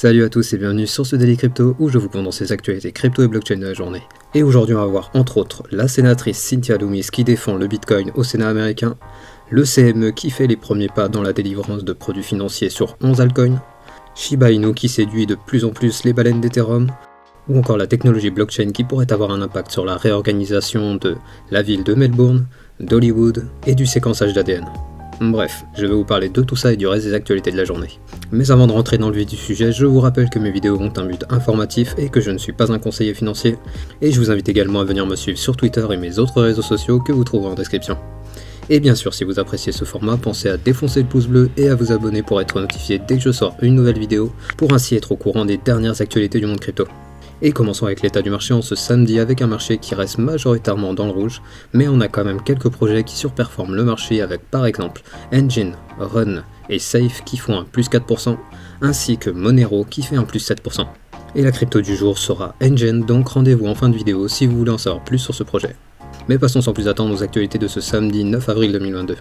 Salut à tous et bienvenue sur ce Daily Crypto où je vous condense les actualités crypto et blockchain de la journée. Et aujourd'hui on va voir entre autres la sénatrice Cynthia Lummis qui défend le Bitcoin au Sénat américain, le CME qui fait les premiers pas dans la délivrance de produits financiers sur 11 altcoins, Shiba Inu qui séduit de plus en plus les baleines d'Ethereum, ou encore la technologie blockchain qui pourrait avoir un impact sur la réorganisation de la ville de Melbourne, d'Hollywood et du séquençage d'ADN. Bref, je vais vous parler de tout ça et du reste des actualités de la journée. Mais avant de rentrer dans le vif du sujet, je vous rappelle que mes vidéos ont un but informatif et que je ne suis pas un conseiller financier, et je vous invite également à venir me suivre sur Twitter et mes autres réseaux sociaux que vous trouverez en description. Et bien sûr, si vous appréciez ce format, pensez à défoncer le pouce bleu et à vous abonner pour être notifié dès que je sors une nouvelle vidéo, pour ainsi être au courant des dernières actualités du monde crypto. Et commençons avec l'état du marché en ce samedi avec un marché qui reste majoritairement dans le rouge, mais on a quand même quelques projets qui surperforment le marché avec par exemple Engine, Run et Safe qui font un plus 4%, ainsi que Monero qui fait un plus 7%. Et la crypto du jour sera Engine, donc rendez-vous en fin de vidéo si vous voulez en savoir plus sur ce projet. Mais passons sans plus attendre aux actualités de ce samedi 9 avril 2022.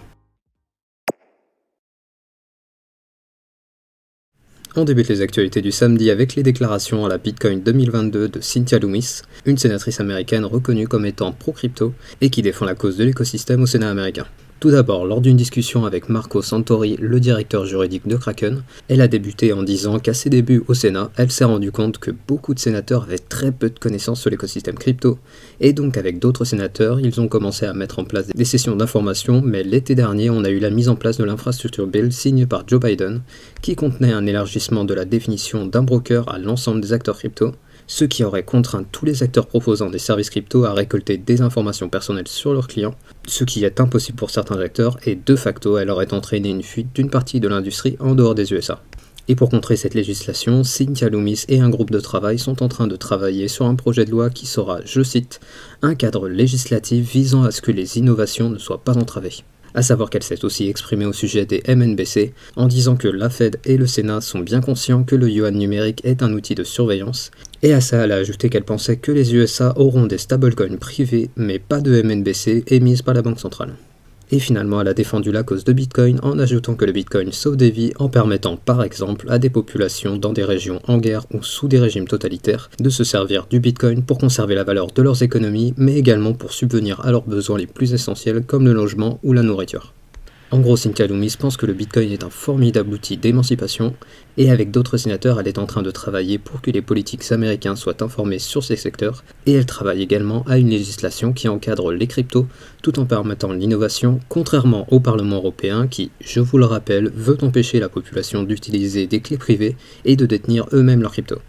On débute les actualités du samedi avec les déclarations à la Bitcoin 2022 de Cynthia Lummis, une sénatrice américaine reconnue comme étant pro-crypto et qui défend la cause de l'écosystème au Sénat américain. Tout d'abord, lors d'une discussion avec Marco Santori, le directeur juridique de Kraken, elle a débuté en disant qu'à ses débuts au Sénat, elle s'est rendue compte que beaucoup de sénateurs avaient très peu de connaissances sur l'écosystème crypto, et donc avec d'autres sénateurs, ils ont commencé à mettre en place des sessions d'information, mais l'été dernier, on a eu la mise en place de l'infrastructure bill signée par Joe Biden, qui contenait un élargissement de la définition d'un broker à l'ensemble des acteurs crypto, ce qui aurait contraint tous les acteurs proposant des services crypto à récolter des informations personnelles sur leurs clients, ce qui est impossible pour certains acteurs et de facto elle aurait entraîné une fuite d'une partie de l'industrie en dehors des USA. Et pour contrer cette législation, Cynthia Lummis et un groupe de travail sont en train de travailler sur un projet de loi qui sera, je cite, un cadre législatif visant à ce que les innovations ne soient pas entravées. À savoir qu'elle s'est aussi exprimée au sujet des MNBC en disant que la Fed et le Sénat sont bien conscients que le yuan numérique est un outil de surveillance, et à ça elle a ajouté qu'elle pensait que les USA auront des stablecoins privés mais pas de MNBC émises par la Banque centrale. Et finalement, elle a défendu la cause de Bitcoin en ajoutant que le Bitcoin sauve des vies en permettant par exemple à des populations dans des régions en guerre ou sous des régimes totalitaires de se servir du Bitcoin pour conserver la valeur de leurs économies, mais également pour subvenir à leurs besoins les plus essentiels comme le logement ou la nourriture. En gros, Cynthia Lummis pense que le Bitcoin est un formidable outil d'émancipation, et avec d'autres sénateurs, elle est en train de travailler pour que les politiques américains soient informés sur ces secteurs, et elle travaille également à une législation qui encadre les cryptos, tout en permettant l'innovation, contrairement au Parlement européen qui, je vous le rappelle, veut empêcher la population d'utiliser des clés privées et de détenir eux-mêmes leurs cryptos.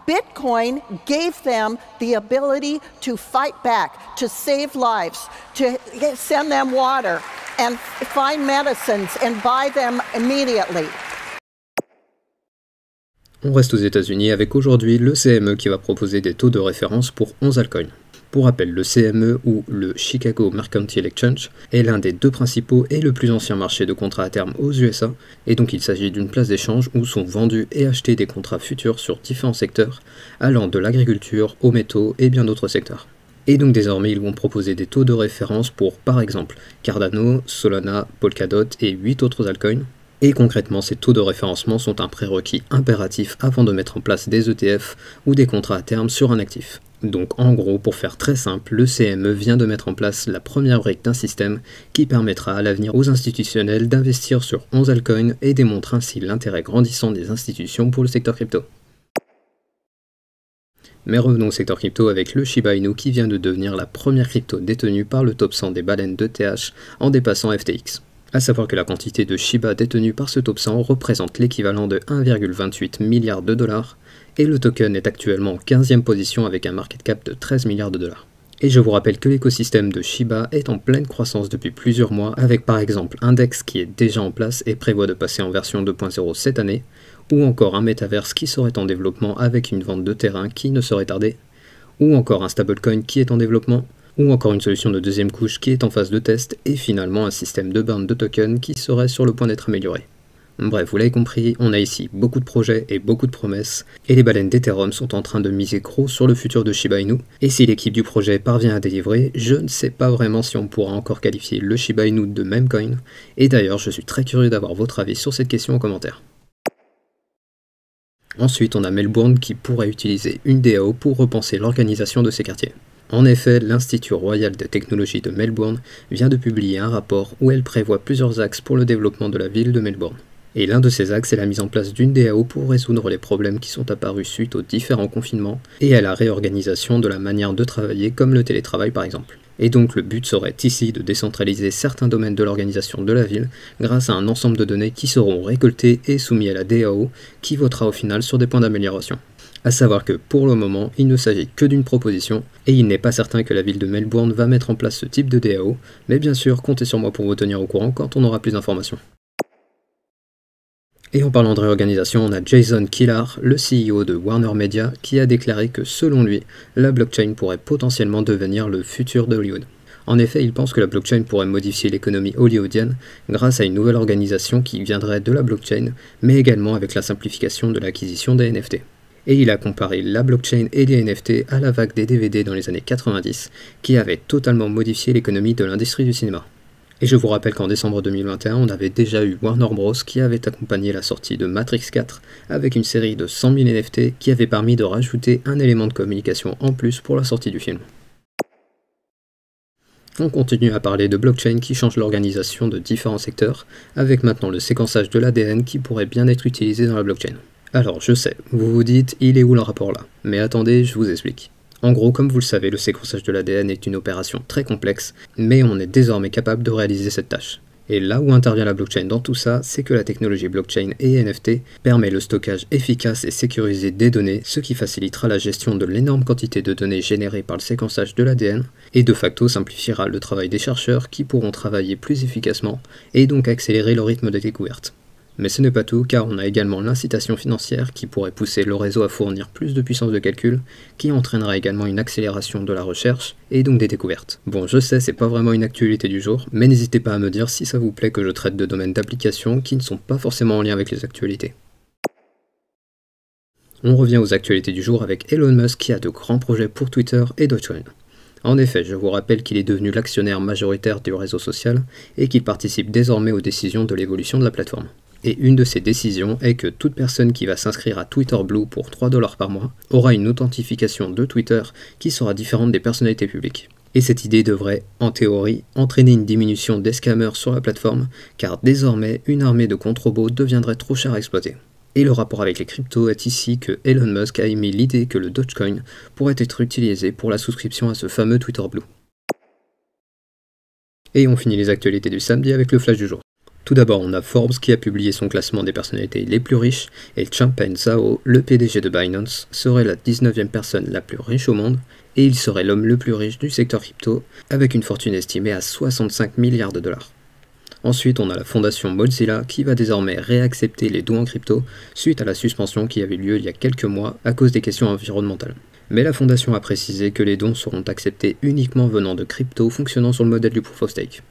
Bitcoin gave them the ability to fight back, to save lives, to send them water and find medicines and buy them immediately. On reste aux États-Unis avec aujourd'hui le CME qui va proposer des taux de référence pour 11 altcoins. Pour rappel, le CME ou le Chicago Mercantile Exchange est l'un des deux principaux et le plus ancien marché de contrats à terme aux USA, et donc il s'agit d'une place d'échange où sont vendus et achetés des contrats futurs sur différents secteurs, allant de l'agriculture aux métaux et bien d'autres secteurs. Et donc désormais ils vont proposer des taux de référence pour par exemple Cardano, Solana, Polkadot et 8 autres altcoins. Et concrètement, ces taux de référencement sont un prérequis impératif avant de mettre en place des ETF ou des contrats à terme sur un actif. Donc en gros, pour faire très simple, le CME vient de mettre en place la première brique d'un système qui permettra à l'avenir aux institutionnels d'investir sur 11 altcoins et démontre ainsi l'intérêt grandissant des institutions pour le secteur crypto. Mais revenons au secteur crypto avec le Shiba Inu qui vient de devenir la première crypto détenue par le top 100 des baleines d'ETH en dépassant FTX. A savoir que la quantité de Shiba détenue par ce top 100 représente l'équivalent de 1,28 milliard de dollars, et le token est actuellement en 15e position avec un market cap de 13 milliards de dollars. Et je vous rappelle que l'écosystème de Shiba est en pleine croissance depuis plusieurs mois, avec par exemple Index qui est déjà en place et prévoit de passer en version 2.0 cette année, ou encore un Metaverse qui serait en développement avec une vente de terrain qui ne saurait tarder, ou encore un stablecoin qui est en développement, ou encore une solution de deuxième couche qui est en phase de test, et finalement un système de burn de tokens qui serait sur le point d'être amélioré. Bref, vous l'avez compris, on a ici beaucoup de projets et beaucoup de promesses, et les baleines d'Ethereum sont en train de miser gros sur le futur de Shiba Inu, et si l'équipe du projet parvient à délivrer, je ne sais pas vraiment si on pourra encore qualifier le Shiba Inu de meme coin, et d'ailleurs je suis très curieux d'avoir votre avis sur cette question en commentaire. Ensuite, on a Melbourne qui pourrait utiliser une DAO pour repenser l'organisation de ses quartiers. En effet, l'Institut Royal des Technologies de Melbourne vient de publier un rapport où elle prévoit plusieurs axes pour le développement de la ville de Melbourne. Et l'un de ces axes est la mise en place d'une DAO pour résoudre les problèmes qui sont apparus suite aux différents confinements et à la réorganisation de la manière de travailler comme le télétravail par exemple. Et donc le but serait ici de décentraliser certains domaines de l'organisation de la ville grâce à un ensemble de données qui seront récoltées et soumis à la DAO qui votera au final sur des points d'amélioration. A savoir que pour le moment, il ne s'agit que d'une proposition, et il n'est pas certain que la ville de Melbourne va mettre en place ce type de DAO, mais bien sûr, comptez sur moi pour vous tenir au courant quand on aura plus d'informations. Et en parlant de réorganisation, on a Jason Kilar, le CEO de Warner Media, qui a déclaré que selon lui, la blockchain pourrait potentiellement devenir le futur de Hollywood. En effet, il pense que la blockchain pourrait modifier l'économie hollywoodienne grâce à une nouvelle organisation qui viendrait de la blockchain, mais également avec la simplification de l'acquisition des NFT. Et il a comparé la blockchain et les NFT à la vague des DVD dans les années 90, qui avait totalement modifié l'économie de l'industrie du cinéma. Et je vous rappelle qu'en décembre 2021, on avait déjà eu Warner Bros. Qui avait accompagné la sortie de Matrix 4 avec une série de 100 000 NFT qui avait permis de rajouter un élément de communication en plus pour la sortie du film. On continue à parler de blockchain qui change l'organisation de différents secteurs, avec maintenant le séquençage de l'ADN qui pourrait bien être utilisé dans la blockchain. Alors je sais, vous vous dites, il est où le rapport là? Mais attendez, je vous explique. En gros, comme vous le savez, le séquençage de l'ADN est une opération très complexe, mais on est désormais capable de réaliser cette tâche. Et là où intervient la blockchain dans tout ça, c'est que la technologie blockchain et NFT permet le stockage efficace et sécurisé des données, ce qui facilitera la gestion de l'énorme quantité de données générées par le séquençage de l'ADN, et de facto simplifiera le travail des chercheurs qui pourront travailler plus efficacement, et donc accélérer le rythme de découverte. Mais ce n'est pas tout, car on a également l'incitation financière qui pourrait pousser le réseau à fournir plus de puissance de calcul, qui entraînera également une accélération de la recherche, et donc des découvertes. Bon, je sais, c'est pas vraiment une actualité du jour, mais n'hésitez pas à me dire si ça vous plaît que je traite de domaines d'application qui ne sont pas forcément en lien avec les actualités. On revient aux actualités du jour avec Elon Musk qui a de grands projets pour Twitter et Dogecoin. En effet, je vous rappelle qu'il est devenu l'actionnaire majoritaire du réseau social, et qu'il participe désormais aux décisions de l'évolution de la plateforme. Et une de ces décisions est que toute personne qui va s'inscrire à Twitter Blue pour 3 $ par mois aura une authentification de Twitter qui sera différente des personnalités publiques. Et cette idée devrait, en théorie, entraîner une diminution des scammers sur la plateforme, car désormais, une armée de contre-robots deviendrait trop chère à exploiter. Et le rapport avec les cryptos est ici que Elon Musk a émis l'idée que le Dogecoin pourrait être utilisé pour la souscription à ce fameux Twitter Blue. Et on finit les actualités du samedi avec le flash du jour. Tout d'abord, on a Forbes qui a publié son classement des personnalités les plus riches, et Changpeng Zhao, le PDG de Binance, serait la 19e personne la plus riche au monde, et il serait l'homme le plus riche du secteur crypto, avec une fortune estimée à 65 milliards de dollars. Ensuite, on a la fondation Mozilla qui va désormais réaccepter les dons en crypto suite à la suspension qui avait lieu il y a quelques mois à cause des questions environnementales. Mais la fondation a précisé que les dons seront acceptés uniquement venant de crypto fonctionnant sur le modèle du Proof of Stake.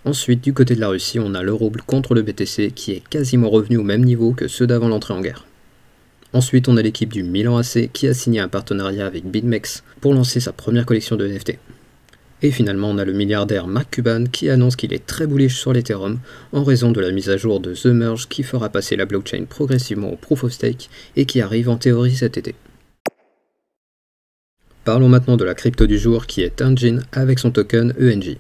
Ensuite, du côté de la Russie, on a le rouble contre le BTC qui est quasiment revenu au même niveau que ceux d'avant l'entrée en guerre. Ensuite, on a l'équipe du Milan AC qui a signé un partenariat avec BitMEX pour lancer sa première collection de NFT. Et finalement, on a le milliardaire Mark Cuban qui annonce qu'il est très bullish sur l'Ethereum en raison de la mise à jour de The Merge qui fera passer la blockchain progressivement au Proof of Stake et qui arrive en théorie cet été. Parlons maintenant de la crypto du jour qui est Engine avec son token ENJ.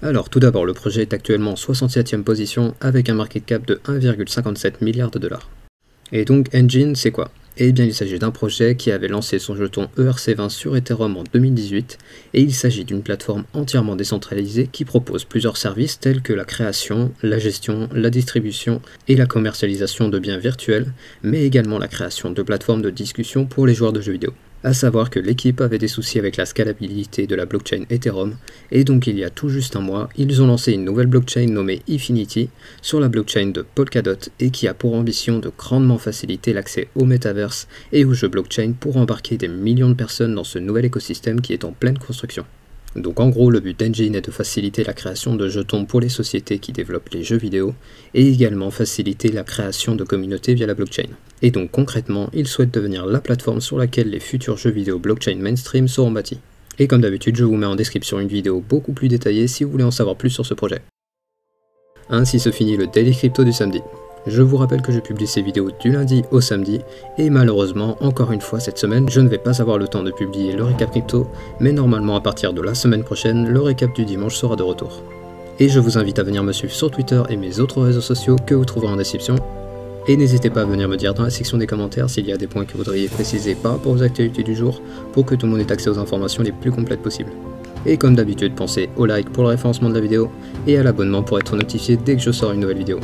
Alors tout d'abord, le projet est actuellement en 67e position avec un market cap de 1,57 milliard de dollars. Et donc Engine, c'est quoi? Eh bien il s'agit d'un projet qui avait lancé son jeton ERC20 sur Ethereum en 2018, et il s'agit d'une plateforme entièrement décentralisée qui propose plusieurs services tels que la création, la gestion, la distribution et la commercialisation de biens virtuels, mais également la création de plateformes de discussion pour les joueurs de jeux vidéo. A savoir que l'équipe avait des soucis avec la scalabilité de la blockchain Ethereum, et donc il y a tout juste un mois, ils ont lancé une nouvelle blockchain nommée Efinity sur la blockchain de Polkadot et qui a pour ambition de grandement faciliter l'accès au metaverse et aux jeux blockchain pour embarquer des millions de personnes dans ce nouvel écosystème qui est en pleine construction. Donc en gros, le but d'Engine est de faciliter la création de jetons pour les sociétés qui développent les jeux vidéo, et également faciliter la création de communautés via la blockchain. Et donc concrètement, il souhaite devenir la plateforme sur laquelle les futurs jeux vidéo blockchain mainstream seront bâtis. Et comme d'habitude, je vous mets en description une vidéo beaucoup plus détaillée si vous voulez en savoir plus sur ce projet. Ainsi se finit le Daily Crypto du samedi. Je vous rappelle que je publie ces vidéos du lundi au samedi, et malheureusement, encore une fois cette semaine, je ne vais pas avoir le temps de publier le récap crypto, mais normalement à partir de la semaine prochaine, le récap du dimanche sera de retour. Et je vous invite à venir me suivre sur Twitter et mes autres réseaux sociaux que vous trouverez en description. Et n'hésitez pas à venir me dire dans la section des commentaires s'il y a des points que vous voudriez préciser par rapport aux actualités du jour, pour que tout le monde ait accès aux informations les plus complètes possibles. Et comme d'habitude, pensez au like pour le référencement de la vidéo, et à l'abonnement pour être notifié dès que je sors une nouvelle vidéo.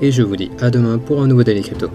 Et je vous dis à demain pour un nouveau Daily Crypto.